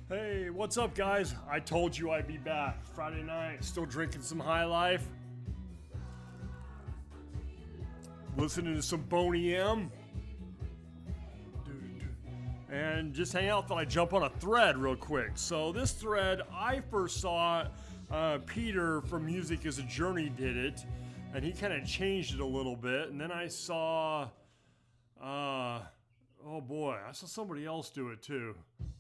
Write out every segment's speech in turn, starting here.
Hey, what's up, guys? I told you I'd be back. Friday night, still drinking some High Life. Listening to some Boney M. And just hang out, thought I'd jump on a thread real quick. So this thread, I first saw Peter from Music is a Journey did it. And he kind of changed it a little bit. And then I saw, oh boy, I saw somebody else do it too.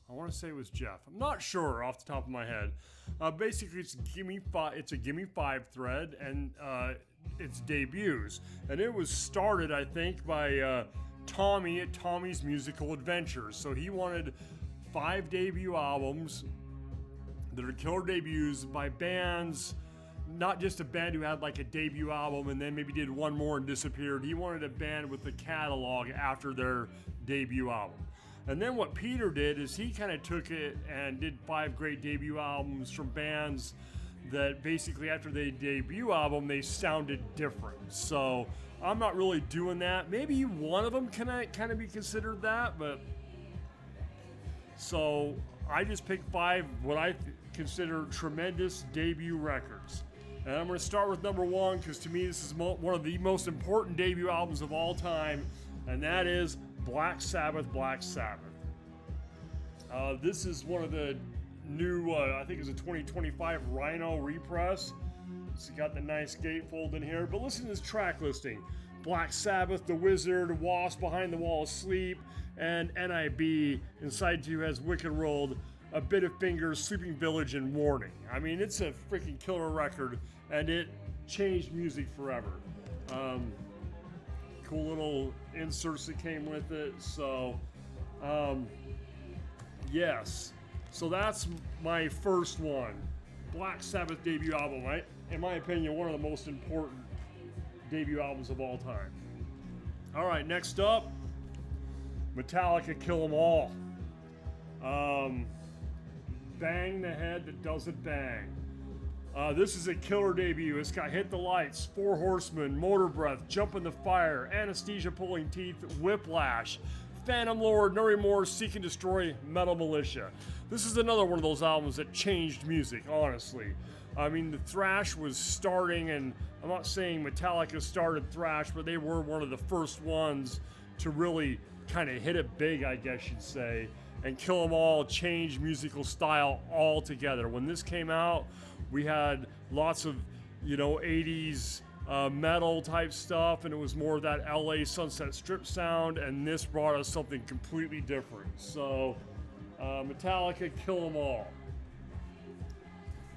I want to say it was Jeff. I'm not sure off the top of my head. Basically, it's a Gimme 5 thread, and it's debuts. And it was started, I think, by Tommy at Tommy's Musical Adventures. So he wanted 5 debut albums that are killer debuts by bands, not just a band who had like a debut album and then maybe did one more and disappeared. He wanted a band with the catalog after their debut album. And then what Peter did is he kind of took it and did 5 great debut albums from bands that basically after their debut album, they sounded different. So I'm not really doing that. Maybe one of them can kind of be considered that, but so I just picked 5 what I consider tremendous debut records. And I'm going to start with number 1 because to me this is one of the most important debut albums of all time, and that is Black Sabbath, Black Sabbath. This is one of the new, I think it's a 2025 Rhino repress. It's got the nice gatefold in here, but listen to this track listing. Black Sabbath, The Wizard, Wasp, Behind the Wall of Sleep, and NIB, Inside 2 has Wicked World, A Bit of Fingers, Sleeping Village, and Warning. I mean, it's a freaking killer record, and it changed music forever. Cool little inserts that came with it. So, yes. So that's my first one. Black Sabbath debut album, right? In my opinion, one of the most important debut albums of all time. All right, next up, Metallica, Kill 'Em All. Bang the Head That Doesn't Bang. This is a killer debut. It's got Hit the Lights, Four Horsemen, Motor Breath, Jump in the Fire, Anesthesia Pulling Teeth, Whiplash, Phantom Lord, No Remorse, Seek and Destroy, Metal Militia. This is another one of those albums that changed music, honestly. I mean, the thrash was starting, and I'm not saying Metallica started thrash, but they were one of the first ones to really kind of hit it big, I guess you'd say. And Kill 'Em All changed musical style altogether. When this came out, we had lots of, 80s metal type stuff, and it was more of that LA Sunset Strip sound, and this brought us something completely different. So, Metallica, Kill 'Em All.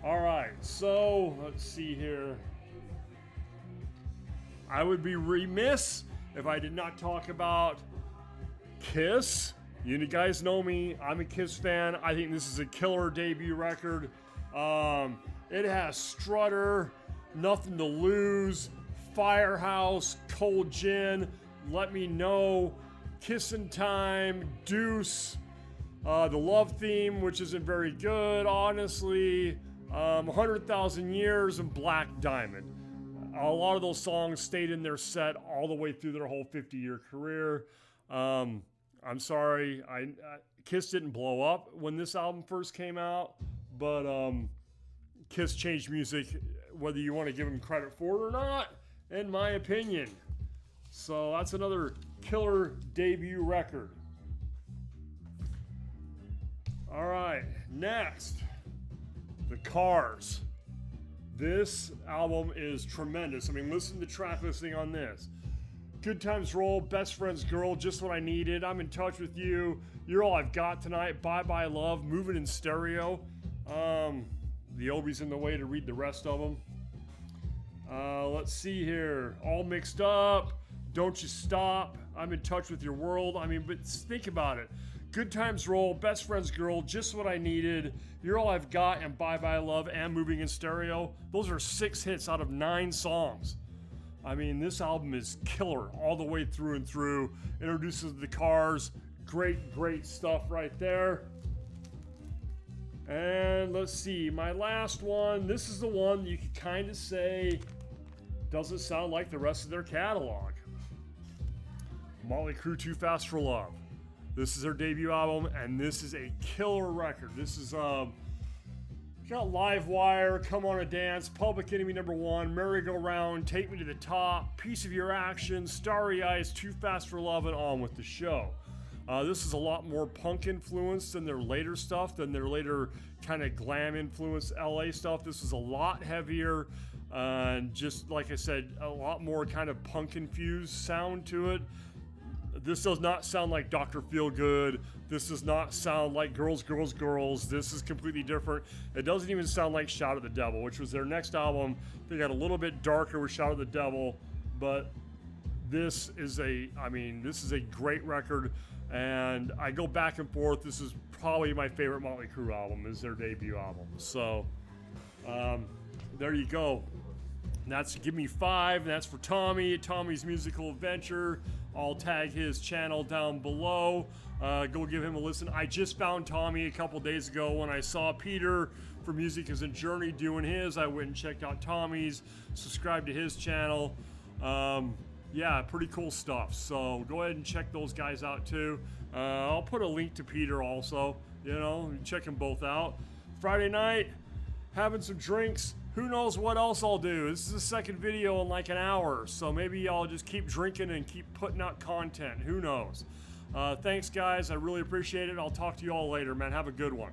All right, so let's see here. I would be remiss if I did not talk about Kiss. You guys know me. I'm a Kiss fan. I think this is a killer debut record. It has Strutter, Nothing to Lose, Firehouse, Cold Gin, Let Me Know, Kissin' Time, Deuce, the Love Theme, which isn't very good, honestly, 100,000 Years, and Black Diamond. A lot of those songs stayed in their set all the way through their whole 50-year career. I'm sorry, Kiss didn't blow up when this album first came out, but Kiss changed music, whether you want to give them credit for it or not, in my opinion. So that's another killer debut record. All right, next, The Cars. This album is tremendous. I mean, listen to the track listing on this. Good Times Roll, Best Friend's Girl, Just What I Needed, I'm in Touch with You, You're All I've Got Tonight, Bye Bye Love, Moving in Stereo. The Obi's in the way to read the rest of them. Let's see here. All Mixed Up, Don't You Stop, I'm in Touch with Your World. I mean, but think about it. Good Times Roll, Best Friend's Girl, Just What I Needed, You're All I've Got, and Bye Bye Love, and Moving in Stereo. Those are 6 hits out of 9 songs. I mean, this album is killer all the way through and through. Introduces the Cars. Great stuff right there. And let's see, my last one. This is the one you could kind of say doesn't sound like the rest of their catalog. Motley Crue, Too Fast for Love. This is their debut album, and this is a killer record. This is got Live Wire, Come On a Dance, Public Enemy #1, Merry Go Round, Take Me to the Top, Piece of Your Action, Starry Eyes, Too Fast for Love, and On with the Show. This is a lot more punk influenced than their later stuff, than their later kind of glam influenced LA stuff. This is a lot heavier, and just like I said, a lot more kind of punk infused sound to it. This does not sound like Dr. Feelgood. This does not sound like Girls, Girls, Girls. This is completely different. It doesn't even sound like Shout at the Devil, which was their next album. They got a little bit darker with Shout at the Devil, but this is a great record, and I go back and forth. This is probably my favorite Motley Crue album, is their debut album. So, there you go. And that's Gimme 5, and that's for Tommy, Tommy's Musical Adventure. I'll tag his channel down below. Go give him a listen. I just found Tommy a couple days ago when I saw Peter from Music is a Journey doing his. I went and checked out Tommy's, subscribed to his channel. Yeah, pretty cool stuff. So go ahead and check those guys out too. I'll put a link to Peter also. You know, check them both out. Friday night, having some drinks. Who knows what else I'll do? This is the second video in like an hour, so maybe I'll just keep drinking and keep putting out content. Who knows? Thanks, guys. I really appreciate it. I'll talk to you all later, man. Have a good one.